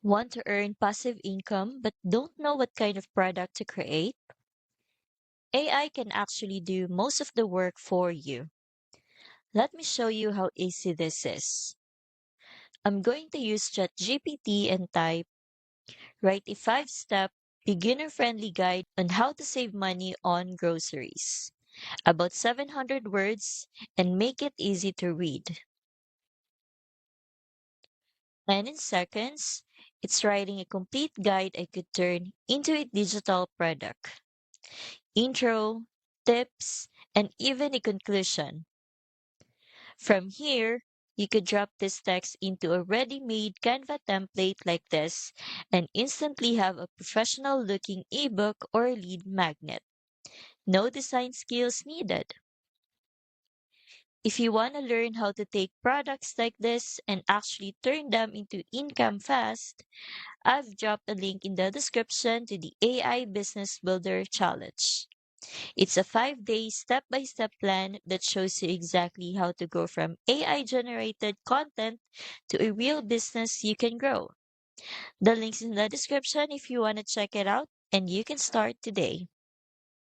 Want to earn passive income but don't know what kind of product to create? AI can actually do most of the work for you. Let me show you how easy this is. I'm going to use ChatGPT and type, write a 5-step, beginner-friendly guide on how to save money on groceries. About 700 words and make it easy to read. And in seconds, it's writing a complete guide I could turn into a digital product. Intro, tips, and even a conclusion. From here, you could drop this text into a ready-made Canva template like this and instantly have a professional looking ebook or lead magnet. No design skills needed. If you want to learn how to take products like this and actually turn them into income fast, I've dropped a link in the description to the AI Business Builder Challenge. It's a 5-day step-by-step plan that shows you exactly how to go from AI generated content to a real business you can grow. The link's in the description if you want to check it out, and you can start today.